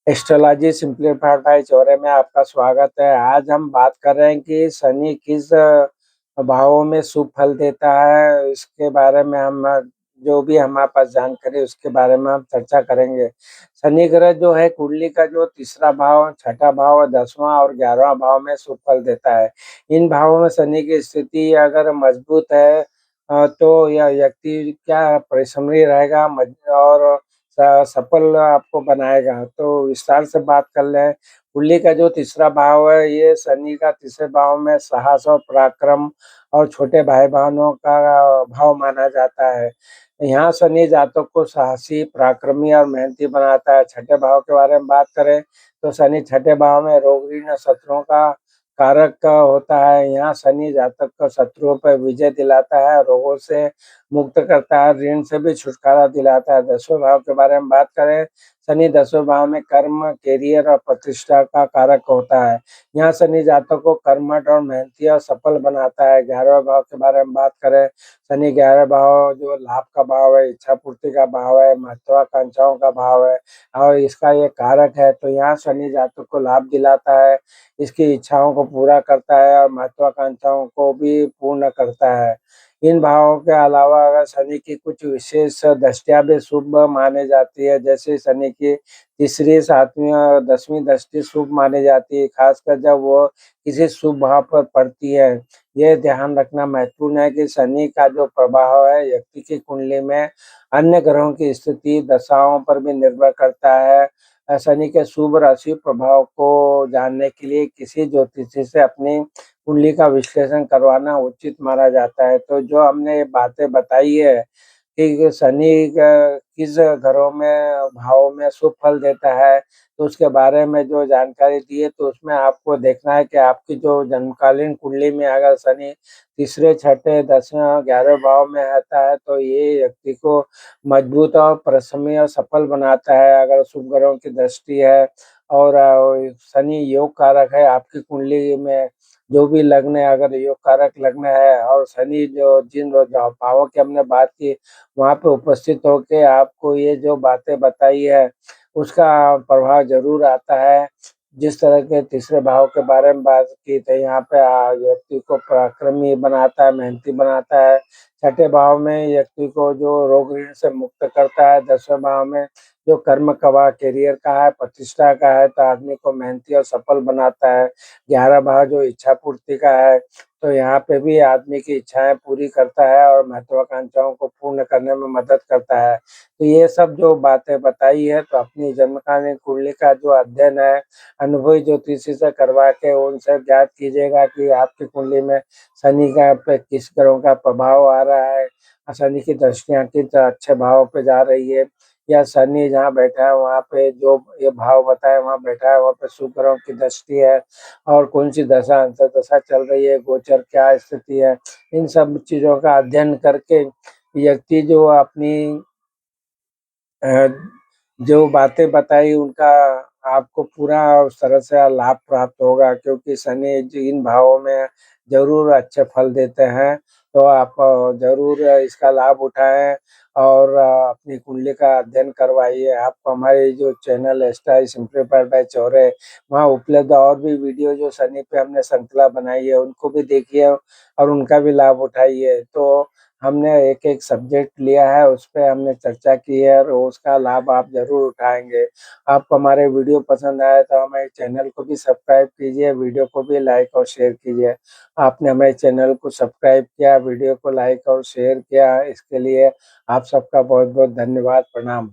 Astrology simplified bye Chaure में आपका स्वागत है। आज हम बात कर रहे हैं कि शनि किस भावों में शुभ फल देता है, इसके बारे में हम जो भी हमारे पास जानकारी उसके बारे में हम चर्चा करेंगे। शनि ग्रह जो है कुंडली का जो तीसरा भाव, छठा भाव, 10वां और 11वां भाव में शुभ फल देता है। इन भावों में शनि की स्थिति अगर मजबूत है तो यह व्यक्ति क्या परिश्रमी रहेगा और सफल आपको बनाएगा। तो विस्तार से बात कर लें, कुंडली का जो तीसरा भाव है, ये शनि का तीसरे भाव में साहस और पराक्रम और छोटे भाई-बहनों का भाव माना जाता है। यहाँ शनि जातक को साहसी, पराक्रमी और मेहनती बनाता है। छठे भाव के बारे में बात करें, तो शनि छठे भाव में रोग, ऋण, शत्रुओं का कारक का होता है। यहाँ शनि जातक को शत्रुओं पर विजय दिलाता है, रोगों से मुक्त करता है, ऋण से भी छुटकारा दिलाता है। 10वें भाव के बारे में बात करें, शनि 10वें भाव में कर्म, करियर और प्रतिष्ठा का कारक होता है। यहाँ शनि जातक को कर्मठ और मेहनती और सफल बनाता है। 11वें भाव के बारे में बात करें, शनि 11वें भाव जो लाभ का भाव है, इच्छा पूर्ति का भाव है, महत्वाकांक्षाओं का भाव है और इसका ये कारक है। तो यहाँ शनि जातक को लाभ दिलाता है, इसकी इच्छाओं को पूरा करता है और महत्वाकांक्षाओं को भी पूर्ण करता है। इन भावों के अलावा अगर शनि की कुछ विशेष दृष्टियाँ भी शुभ मानी जाती है, जैसे शनि की तीसरी, 7वीं और 10वीं दृष्टि शुभ मानी जाती है, खासकर जब वो किसी शुभ भाव पर पड़ती है। ये ध्यान रखना महत्वपूर्ण है कि शनि का जो प्रभाव है व्यक्ति की कुंडली में अन्य ग्रहों की स्थिति, दशाओं पर भी निर्भर करता है। शनि के शुभ राशि प्रभाव को जानने के लिए किसी ज्योतिषी से अपनी कुंडली का विश्लेषण करवाना उचित माना जाता है। तो जो हमने ये बातें बताई है कि शनि किस घरों में, भावों में शुभ फल देता है, तो उसके बारे में जो जानकारी दी है, तो उसमें आपको देखना है कि आपकी जो जन्मकालीन कुंडली में अगर शनि तीसरे, छठे, 10वें और 11वें भाव में रहता है, तो ये व्यक्ति को मजबूत और परिश्रमी और सफल बनाता है। अगर शुभ ग्रहों की दृष्टि है और शनि योग कारक है आपकी कुंडली में, जो भी लग्न है, अगर योग कारक लग्न है और शनि जो जिन जो भावों की हमने बात की, वहाँ पे उपस्थित होके आपको ये जो बातें बताई है, उसका प्रभाव ज़रूर आता है। जिस तरह के तीसरे भाव के बारे में बात की, तो यहाँ पे व्यक्ति को पराक्रमी बनाता है, मेहनती बनाता है। छठे भाव में व्यक्ति को जो रोग, ऋण से मुक्त करता है। 10वें भाव में जो कर्म का, करियर का है, प्रतिष्ठा का है, तो आदमी को मेहनती और सफल बनाता है। 11 भाव जो इच्छा पूर्ति का है, तो यहाँ पे भी आदमी की इच्छाएँ पूरी करता है और महत्वाकांक्षाओं को पूर्ण करने में मदद करता है। तो ये सब जो बातें बताई है, तो अपनी जन्मकालीन कुंडली का जो अध्ययन है, अनुभवी ज्योतिषी से करवा के उनसे ज्ञात कीजिएगा कि आपकी कुंडली में शनि का पे किस ग्रहों का प्रभाव आ रहा है, शनि की दृष्टियाँ किस अच्छे भाव पे जा रही है, या शनि जहाँ बैठा है वहाँ पे जो ये भाव बताए वहाँ बैठा है, वहाँ पे शुभ ग्रहों की दृष्टि है और कौन-सी दशा अंतर्दशा चल रही है, गोचर क्या स्थिति है। इन सब चीज़ों का अध्ययन करके व्यक्ति जो अपनी अ, जो बातें बताई उनका आपको पूरा उस तरह से लाभ प्राप्त होगा, क्योंकि शनि जिन भावों में ज़रूर अच्छे फल देते हैं, तो आप ज़रूर इसका लाभ उठाएँ और अपनी कुंडली का अध्ययन करवाइए। आपको हमारे जो चैनल है स्टाइल सिंप्लीफाइड बाय चौरे, वहाँ उपलब्ध और भी वीडियो जो शनि पे हमने श्रृंखला बनाई है, उनको भी देखिए और उनका भी लाभ उठाइए। तो हमने एक-एक सब्जेक्ट लिया है, उसपे हमने चर्चा की है और उसका लाभ आप ज़रूर उठाएँगे। आपको हमारे वीडियो पसंद आए तो हमारे चैनल को भी सब्सक्राइब कीजिए, वीडियो को भी लाइक और शेयर कीजिए। आपने हमारे चैनल को सब्सक्राइब किया, वीडियो को लाइक और शेयर किया, इसके लिए आप सबका बहुत-बहुत धन्यवाद। प्रणाम।